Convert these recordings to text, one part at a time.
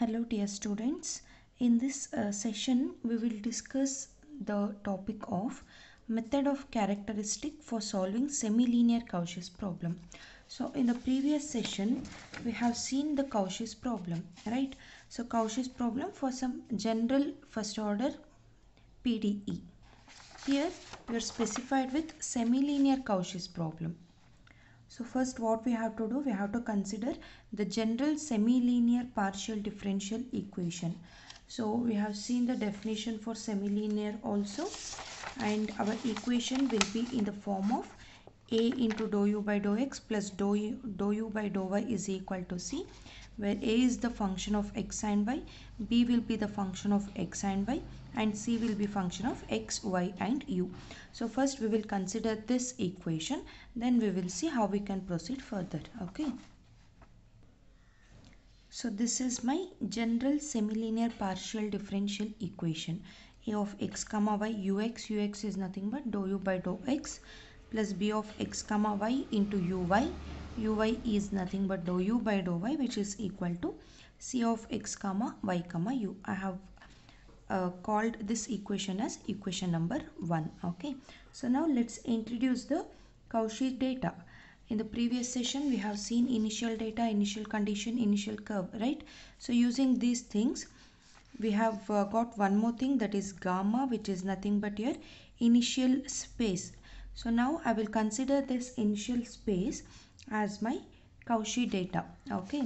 Hello dear students. In this session we will discuss the topic of method of characteristic for solving semi-linear Cauchy's problem. So in the previous session we have seen the Cauchy's problem, right? So Cauchy's problem for some general first order PDE. Here we are specified with semi-linear Cauchy's problem. So first what we have to do, we have to consider the general semi-linear partial differential equation. So we have seen the definition for semi-linear also, and our equation will be in the form of a into dou u by dou x plus dou u by dou y is equal to c, where a is the function of x and y, b will be the function of x and y, and c will be function of x, y and u. So first we will consider this equation, then we will see how we can proceed further. Okay. So this is my general semi-linear partial differential equation. A of x comma y ux is nothing but dou u by dou x plus b of x comma y into uy is nothing but dou u by dou y, which is equal to c of x comma y comma u. I have called this equation as equation number 1. Okay, so now let's introduce the Cauchy data. In the previous session we have seen initial data, initial condition, initial curve, right? So using these things we have got one more thing, that is gamma, which is nothing but your initial space. So now I will consider this initial space as my Cauchy data. Okay,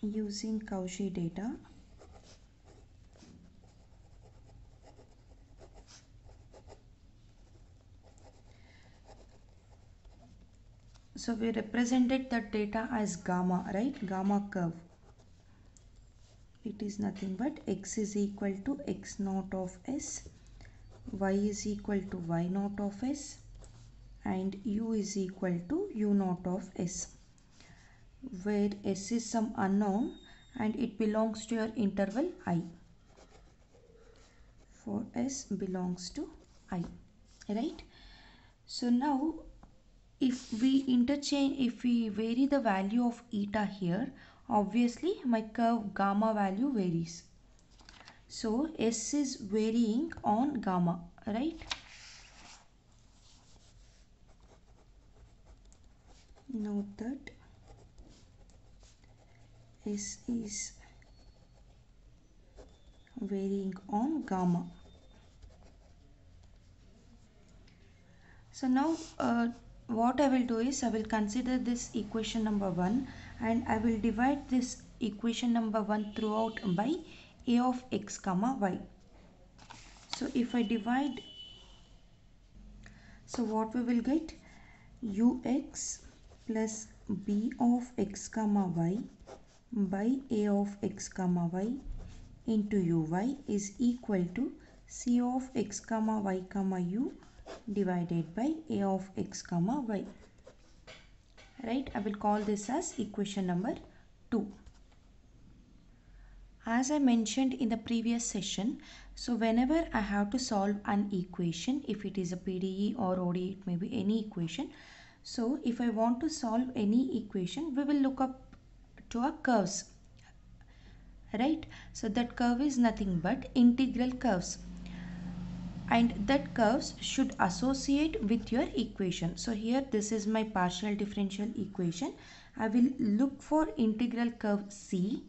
using Cauchy data, so we represented that data as gamma, right? Gamma curve. It is nothing but x is equal to x naught of s, y is equal to y naught of s, and u is equal to u naught of s, where s is some unknown and it belongs to your interval I. For s belongs to I, right? So now if we vary the value of eta here, obviously my curve gamma value varies. So s is varying on gamma, right? Note that s is varying on gamma. So now what I will do is I will consider this equation number 1 and I will divide this equation number 1 throughout by a of x comma y. So if I divide, so what we will get, ux plus b of x comma y by a of x comma y into uy is equal to c of x comma y comma u divided by a of x comma y, right? I will call this as equation number 2. As I mentioned in the previous session, so whenever I have to solve an equation, if it is a PDE or ODE, it may be any equation. So if I want to solve any equation, we will look up to our curves, right? So that curve is nothing but integral curves, and that curves should associate with your equation. So here this is my partial differential equation. I will look for integral curve C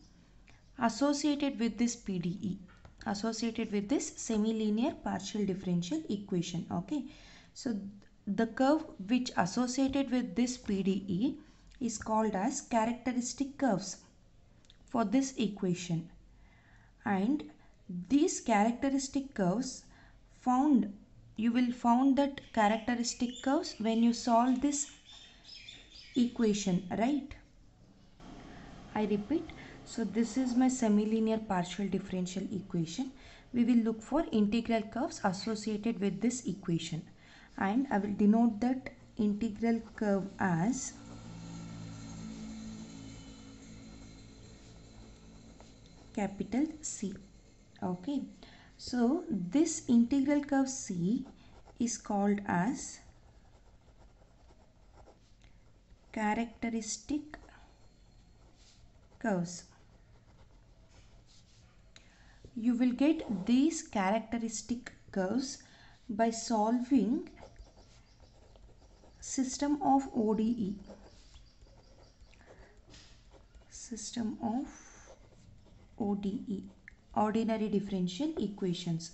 associated with this PDE, associated with this semi-linear partial differential equation. Okay, so the curve which associated with this PDE is called as characteristic curves for this equation, and these characteristic curves you will found that characteristic curves when you solve this equation, right? I repeat, so this is my semi-linear partial differential equation. We will look for integral curves associated with this equation, and I will denote that integral curve as capital C. Okay, so this integral curve C is called as characteristic curves. You will get these characteristic curves by solving system of ODE. System of ODE, ordinary differential equations.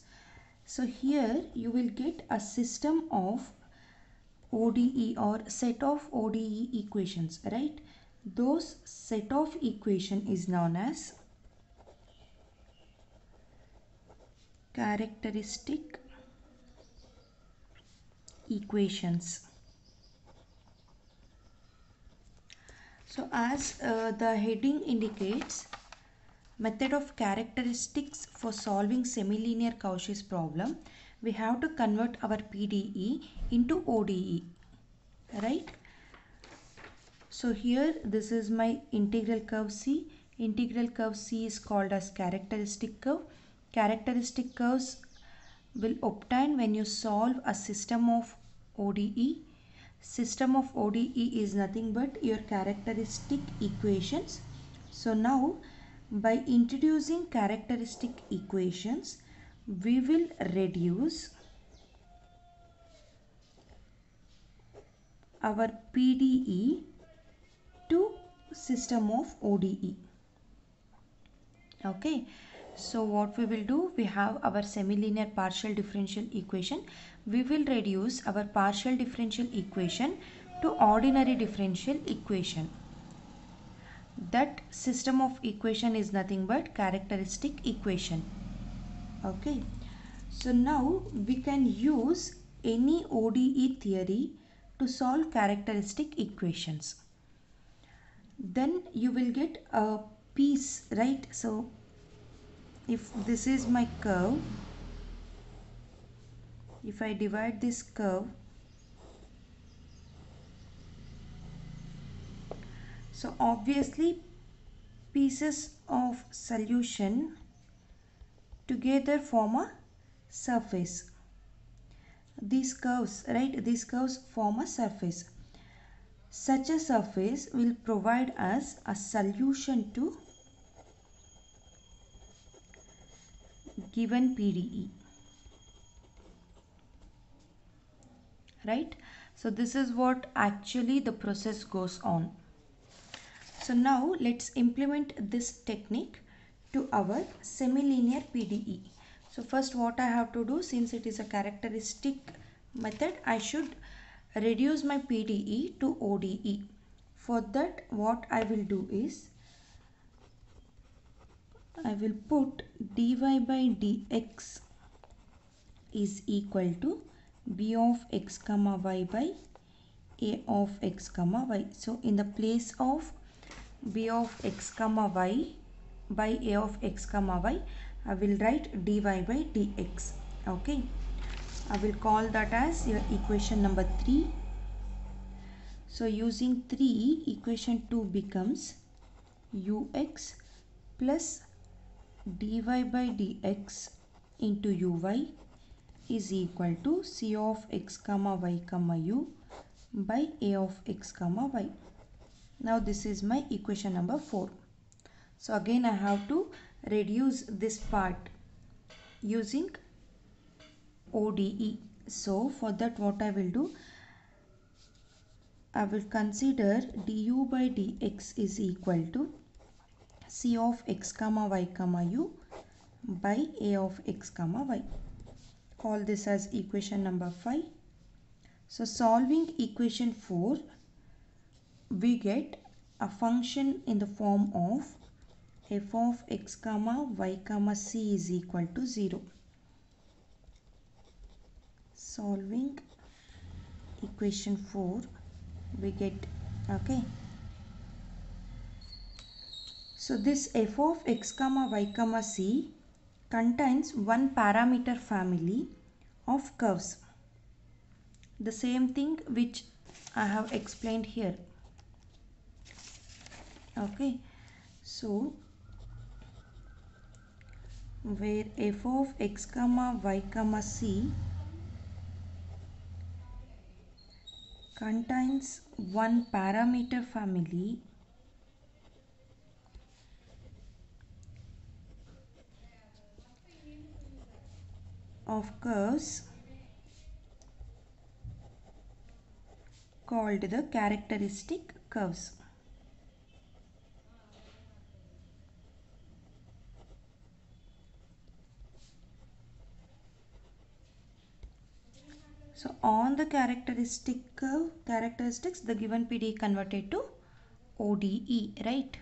So here you will get a system of ODE or set of ODE equations, right? Those set of equation is known as characteristic equations. So as the heading indicates, method of characteristics for solving semi-linear Cauchy's problem, we have to convert our PDE into ODE, right? So here this is my integral curve C. Integral curve C is called as characteristic curve. Characteristic curves will obtain when you solve a system of ODE. System of ODE is nothing but your characteristic equations. So now by introducing characteristic equations, we will reduce our PDE to system of ODE. Okay, so what we will do, we have our semi-linear partial differential equation. We will reduce our partial differential equation to ordinary differential equation. That system of equation is nothing but characteristic equation. Okay, so now we can use any ODE theory to solve characteristic equations. Then you will get a piece, right? So if this is my curve, if I divide this curve, so obviously pieces of solution together form a surface. These curves, right, these curves form a surface. Such a surface will provide us a solution to given PDE, right? So this is what actually the process goes on. So now let's implement this technique to our semi-linear PDE. So first what I have to do, since it is a characteristic method, I should reduce my PDE to ODE. For that what I will do is, I will put dy by dx is equal to b of x comma y by a of x comma y. So in the place of b of x comma y by a of x comma y, I will write dy by dx. Okay, I will call that as your equation number 3. So using 3, equation 2 becomes ux plus dy by dx into uy is equal to c of x comma y comma u by a of x comma y. Now this is my equation number 4. So again I have to reduce this part using ODE. So for that what I will do, I will consider du by dx is equal to c of x comma y comma u by a of x comma y. Call this as equation number 5. So solving equation 4, we get a function in the form of f of x comma y comma c is equal to 0. Solving equation 4, we get, okay. So this f of x comma y comma c contains one parameter family of curves. The same thing which I have explained here. Okay, so where f of x comma y comma c contains one parameter family of curves called the characteristic curves. So on the characteristics, the given PDE converted to ODE, right?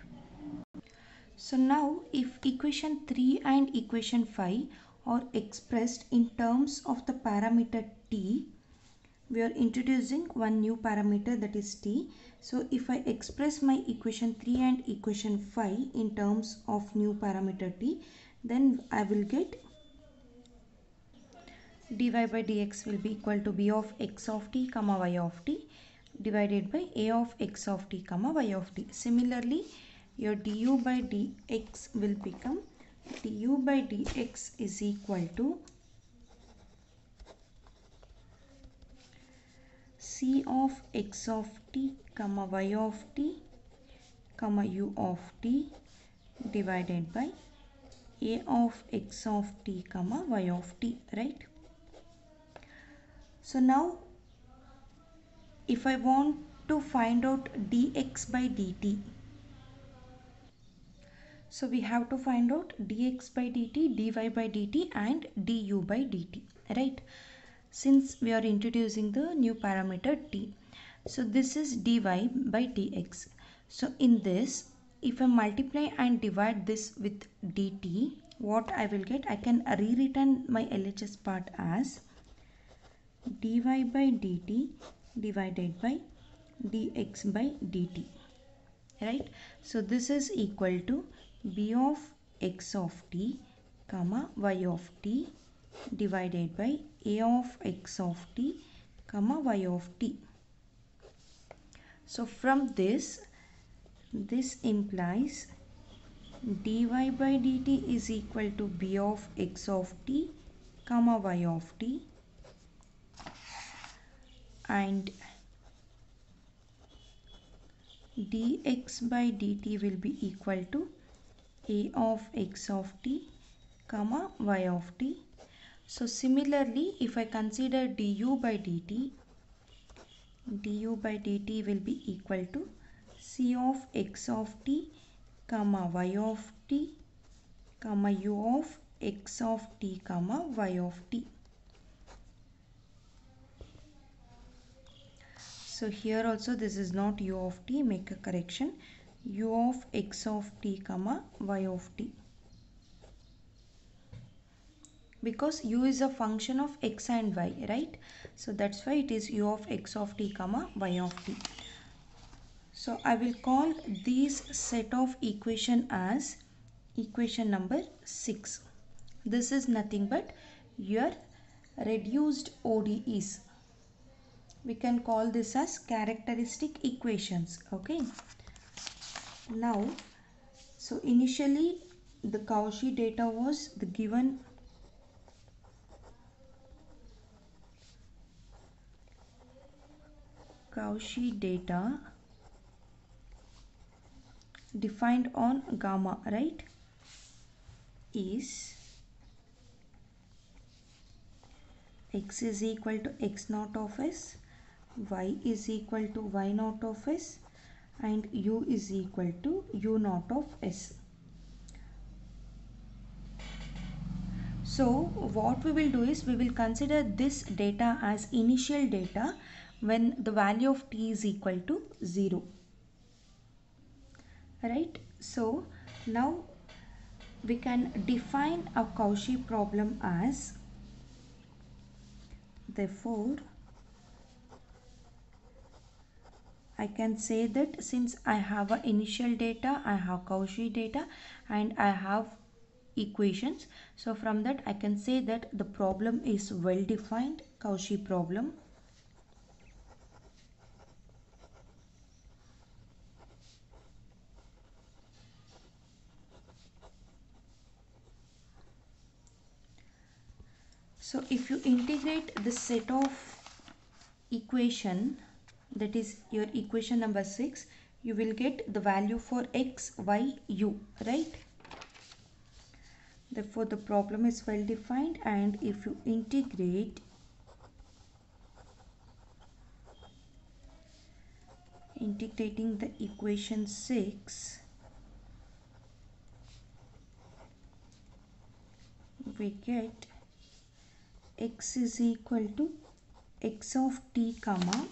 So now if equation 3 and equation 5 are expressed in terms of the parameter t, we are introducing one new parameter, that is t. So if I express my equation 3 and equation 5 in terms of new parameter t, then I will get dy by dx will be equal to b of x of t comma y of t divided by a of x of t comma y of t. Similarly, your du by dx will become du by dx is equal to c of x of t comma y of t comma u of t divided by a of x of t comma y of t, right? So now if I want to find out dx by dt, so we have to find out dx by dt, dy by dt and du by dt, right? Since we are introducing the new parameter t. So this is dy by dx. So in this, if I multiply and divide this with dt, what I will get? I can rewritten my LHS part as dy by dt divided by dx by dt, right? So this is equal to b of x of t comma y of t divided by a of x of t comma y of t. So from this implies dy by dt is equal to b of x of t comma y of t, and dx by dt will be equal to a of x of t comma y of t. So similarly, if I consider du by dt will be equal to c of x of t comma y of t comma u of x of t comma y of t. So here also this is not u of t, make a correction, u of x of t comma y of t, because u is a function of x and y, right? So that's why it is u of x of t comma y of t. So I will call this set of equation as equation number 6. This is nothing but your reduced ODEs. We can call this as characteristic equations, okay? Now, so initially the Cauchy data was the given Cauchy data defined on gamma, right, is x is equal to x naught of s, y is equal to y naught of s, and u is equal to u naught of s. So what we will do is we will consider this data as initial data when the value of t is equal to 0, right? So now we can define a Cauchy problem as, therefore I can say that since I have a initial data, I have Cauchy data and I have equations, so from that I can say that the problem is well defined, Cauchy problem. So if you integrate the set of equation, that is your equation number 6, you will get the value for x, y, u, right? Therefore the problem is well defined, and if you integrating the equation 6, we get x is equal to x of t comma,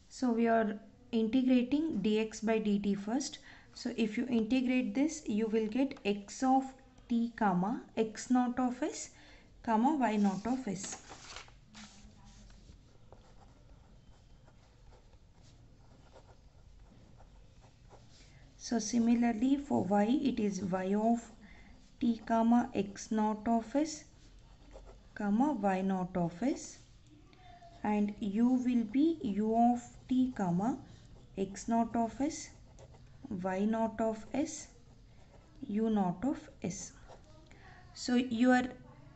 so we are integrating dx by dt first. So if you integrate this, you will get x of t comma x naught of s comma y naught of s. So similarly for y, it is y of t comma x naught of s comma y naught of s, and u will be u of t comma x naught of s y naught of s u naught of s. So your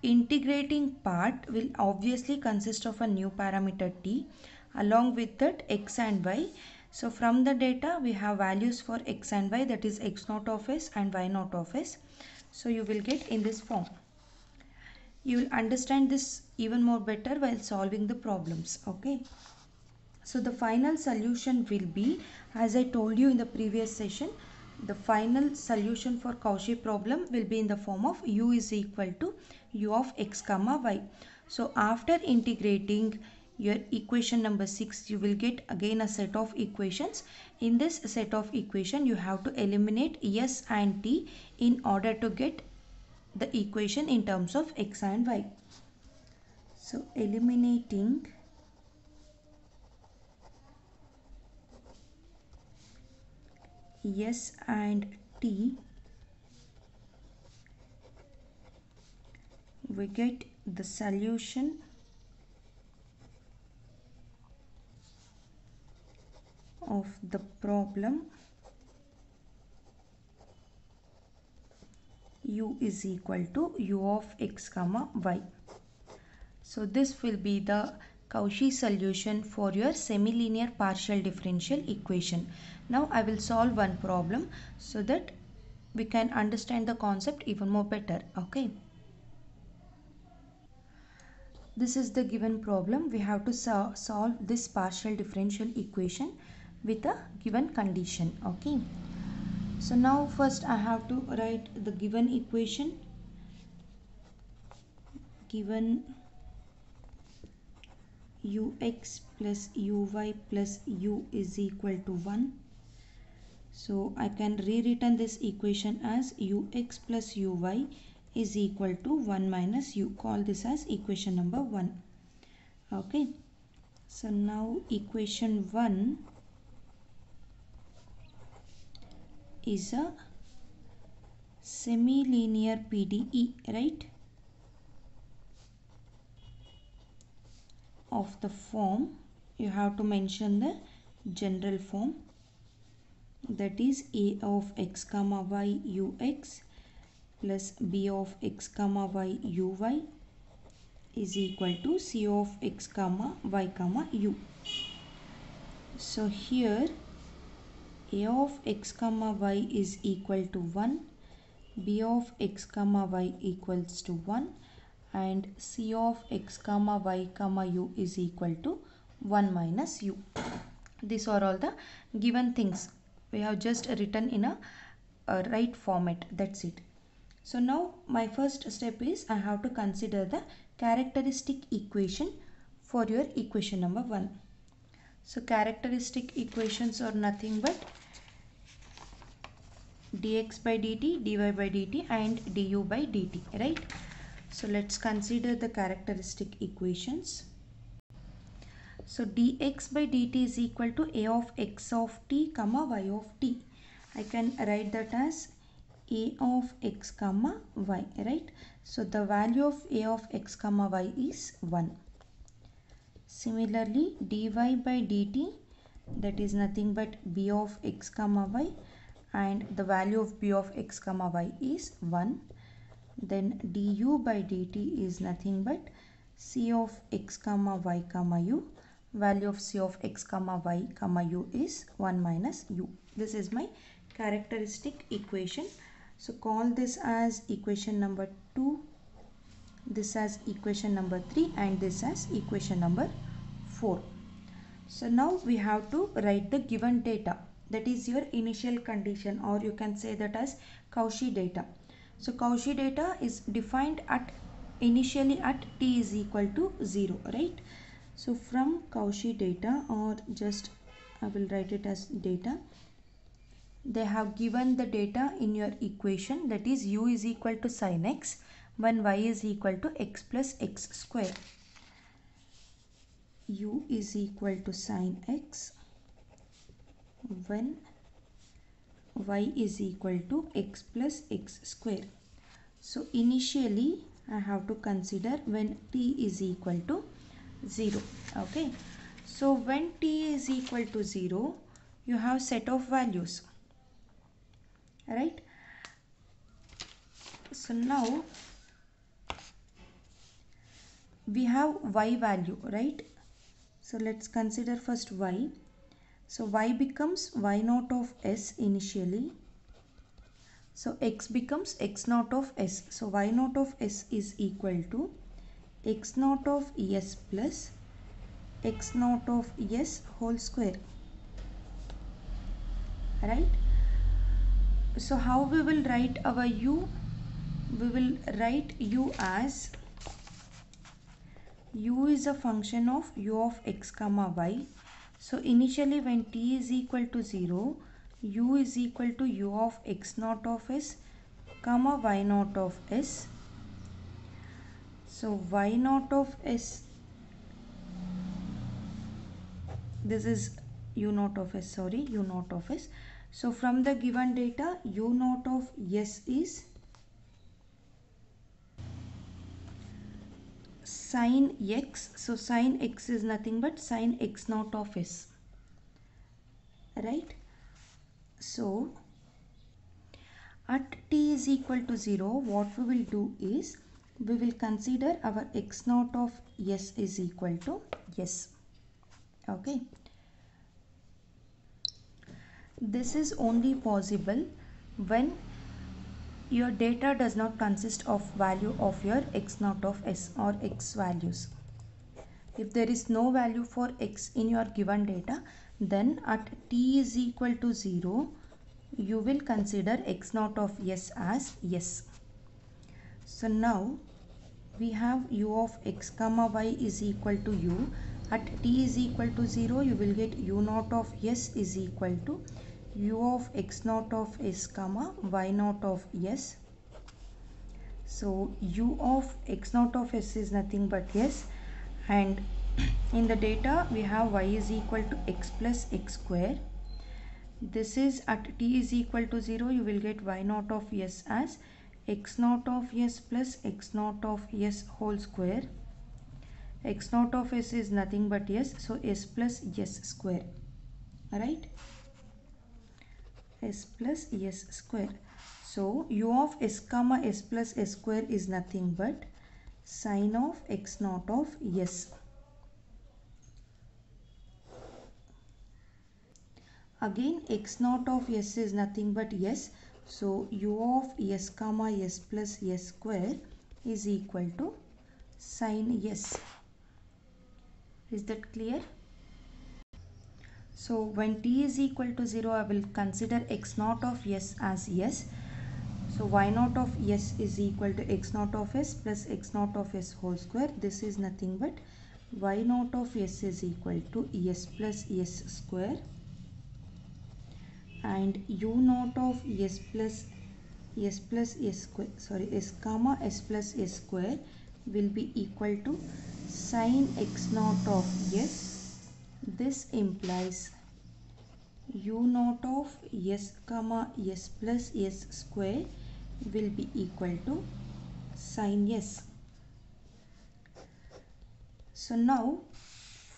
integrating part will obviously consist of a new parameter t along with that x and y. So from the data we have values for x and y, that is x naught of s and y naught of s. So you will get in this form. You will understand this even more better while solving the problems. Okay. So the final solution will be, as I told you in the previous session, the final solution for Cauchy problem will be in the form of u is equal to u of x comma y. So after integrating your equation number 6, you will get again a set of equations. In this set of equation, you have to eliminate s and t in order to get the equation in terms of x and y. So eliminating s and t, we get the solution of the problem u is equal to u of x comma y. So this will be the Cauchy solution for your semi-linear partial differential equation. Now I will solve one problem so that we can understand the concept even more better. Okay. This is the given problem. We have to solve this partial differential equation with a given condition. Okay. So now first I have to write the given equation. Given ux plus uy plus u is equal to 1. So I can rewritten this equation as ux plus uy is equal to 1 minus u. Call this as equation number 1. Okay. So now equation 1 is a semi-linear PDE, right? Of the form, you have to mention the general form, that is a of x comma y ux plus b of x comma y uy is equal to c of x comma y comma u. So here a of x comma y is equal to 1, b of x comma y equals to 1, and c of x comma y comma u is equal to 1 minus u. These are all the given things. We have just written in a right format. That's it. So now my first step is I have to consider the characteristic equation for your equation number 1. So characteristic equations are nothing but dx by dt, dy by dt and du by dt, right? So let's consider the characteristic equations. So dx by dt is equal to a of x of t comma y of t. I can write that as a of x comma y, right? So the value of a of x comma y is 1. Similarly, dy by dt, that is nothing but b of x comma y, and the value of b of x comma y is 1. Then du by dt is nothing but c of x comma y comma u. Value of c of x comma y comma u is 1 minus u. This is my characteristic equation. So call this as equation number 2, this as equation number 3, and this as equation number 4. So now we have to write the given data, that is your initial condition, or you can say that as Cauchy data. So Cauchy data is defined at initially at t is equal to 0, right? So from Cauchy data, or just I will write it as data, they have given the data in your equation, that is u is equal to sin x when y is equal to x plus x square. U is equal to sin x when y is equal to x plus x square. So initially I have to consider when t is equal to 0. Okay. So when t is equal to 0, you have set of values, right? So now we have y value, right? So let's consider first y. So y becomes y naught of s initially. So x becomes x naught of s. So y naught of s is equal to x naught of s plus x naught of s whole square, right? So how we will write our u? We will write u as u is a function of u of x comma y. So initially when t is equal to 0, u is equal to u of x naught of s comma y naught of s. So y naught of s, this is u naught of s, sorry, u naught of s. So from the given data, u naught of s is sin x. So sin x is nothing but sin x naught of s, right? So at t is equal to 0, what we will do is we will consider our x naught of s is equal to s. Okay. This is only possible when your data does not consist of value of your x naught of s or x values. If there is no value for x in your given data, then at t is equal to 0, you will consider x naught of s as s. So now we have u of x comma y is equal to u. At t is equal to 0, you will get u naught of s is equal to u of x naught of s comma y naught of s. So u of x naught of s is nothing but s, and in the data we have y is equal to x plus x square. This is at t is equal to 0, you will get y naught of s as x naught of s plus x naught of s whole square. X naught of s is nothing but s, so s plus s square, right? S plus s square. So u of s comma s plus s square is nothing but sine of x naught of s. Again x naught of s is nothing but s. So u of s comma s plus s square is equal to sine s. Is that clear? So when t is equal to 0, I will consider x naught of s as s. So y naught of s is equal to x naught of s plus x naught of s whole square. This is nothing but y naught of s is equal to s plus s square, and u naught of s plus s square, sorry, s comma s plus s square will be equal to sine x naught of s. This implies u naught of s comma s plus s square will be equal to sine s. So now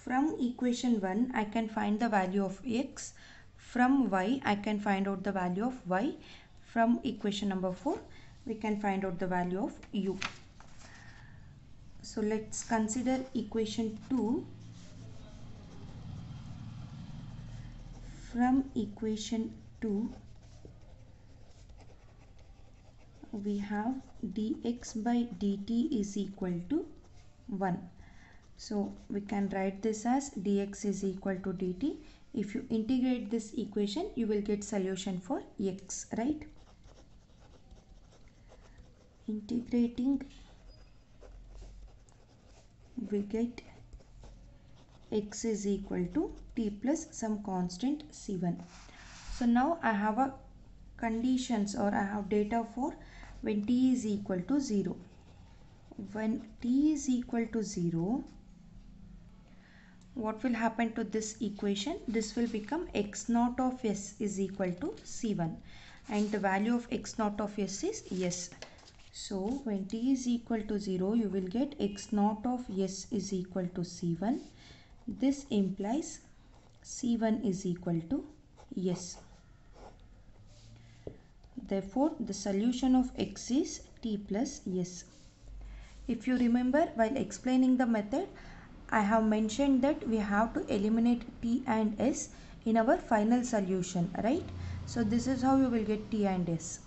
from equation 1 I can find the value of x. From y I can find out the value of y. From equation number 4 we can find out the value of u. So let's consider equation 2. From equation 2 we have dx by dt is equal to 1. So we can write this as dx is equal to dt. If you integrate this equation, you will get solution for x, right? Integrating, we get x is equal to t plus some constant c1. So now I have a conditions, or I have data for when t is equal to 0. When t is equal to 0, what will happen to this equation? This will become x naught of s is equal to c1, and the value of x naught of s is s. So when t is equal to 0, you will get x naught of s is equal to c1. This implies c1 is equal to s. Therefore, the solution of x is t plus s. If you remember, while explaining the method, I have mentioned that we have to eliminate t and s in our final solution, right? So this is how you will get t and s.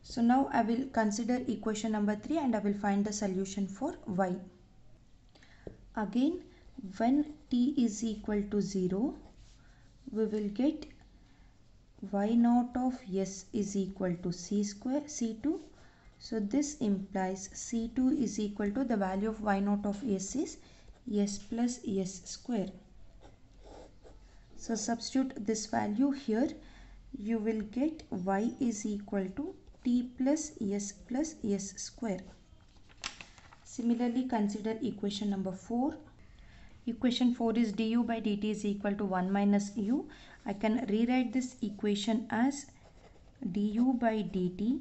So now I will consider equation number 3 and I will find the solution for y. Again, when t is equal to 0, we will get y naught of s is equal to c square c2. So this implies c2 is equal to the value of y naught of s is s plus s square. So substitute this value here, you will get y is equal to t plus s square. Similarly, consider equation number 4. Equation 4 is du by dt is equal to 1 minus u. I can rewrite this equation as du by dt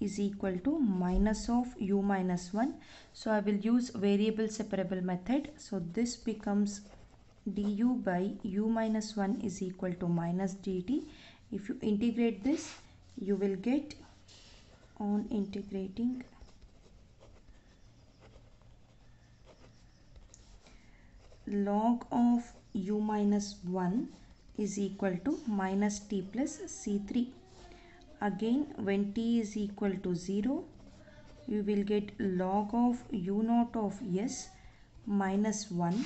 is equal to minus of u minus 1. So I will use variable separable method. So this becomes du by u minus 1 is equal to minus dt. If you integrate this, you will get, on integrating, log of u minus 1 is equal to minus t plus c3. Again, when t is equal to 0, you will get log of u naught of s minus 1.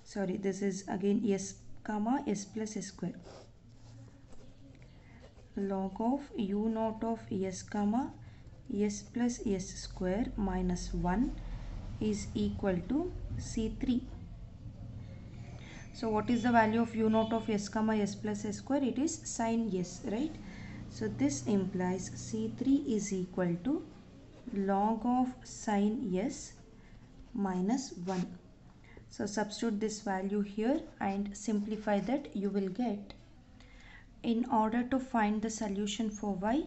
Sorry, this is again s comma s plus s square. Log of u naught of s comma s plus s square minus 1 is equal to c3. So what is the value of u naught of s comma s plus s square? It is sin s, right? So this implies c3 is equal to log of sin s minus 1. So substitute this value here and simplify that, you will get, in order to find the solution for y,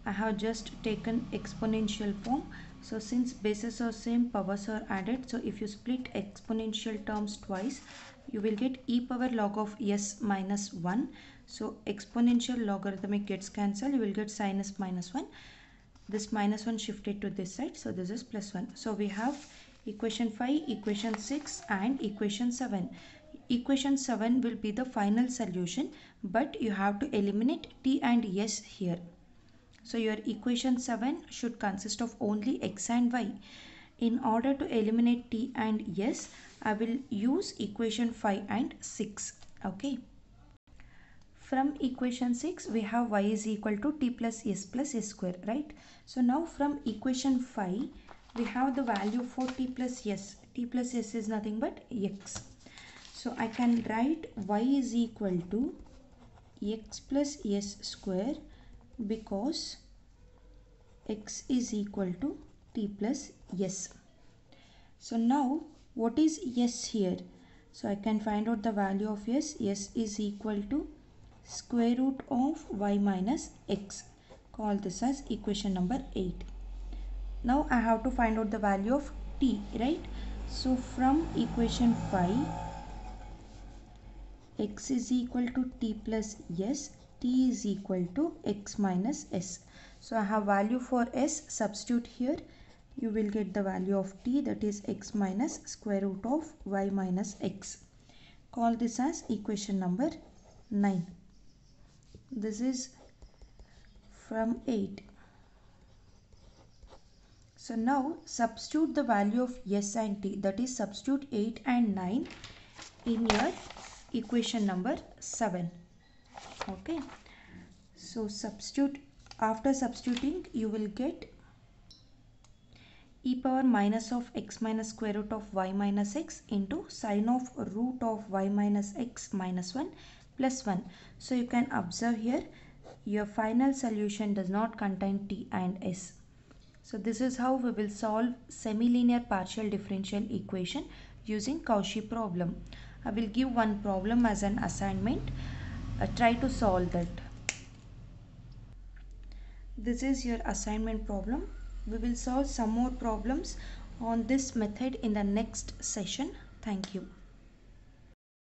I have just taken exponential form. So since bases are same, powers are added. So if you split exponential terms twice, you will get e power log of s minus 1. So exponential logarithmic gets cancelled. You will get sin s minus 1. This minus 1 shifted to this side. So this is plus 1. So we have equation 5, equation 6 and equation 7. Equation 7 will be the final solution, but you have to eliminate t and s here. So your equation 7 should consist of only x and y. In order to eliminate t and s, I will use equation 5 and 6. Okay. From equation 6, we have y is equal to t plus s square, right? So now from equation 5, we have the value for t plus s. T plus s is nothing but x. So I can write y is equal to x plus s square, because x is equal to t plus s. So now what is s here? So I can find out the value of s. S is equal to square root of y minus x. Call this as equation number 8. Now I have to find out the value of t, right? So from equation 5, x is equal to t plus s, t is equal to x minus s. So I have value for s, substitute here, you will get the value of t, that is x minus square root of y minus x. Call this as equation number 9. This is from 8. So now substitute the value of s and t, that is substitute 8 and 9 in your equation number 7. Okay, so after substituting you will get e power minus of x minus square root of y minus x into sine of root of y minus x minus 1 plus 1. So you can observe here your final solution does not contain t and s. So this is how we will solve semi-linear partial differential equation using Cauchy problem. I will give one problem as an assignment. Try to solve that. This is your assignment problem. We will solve some more problems on this method in the next session. Thank you.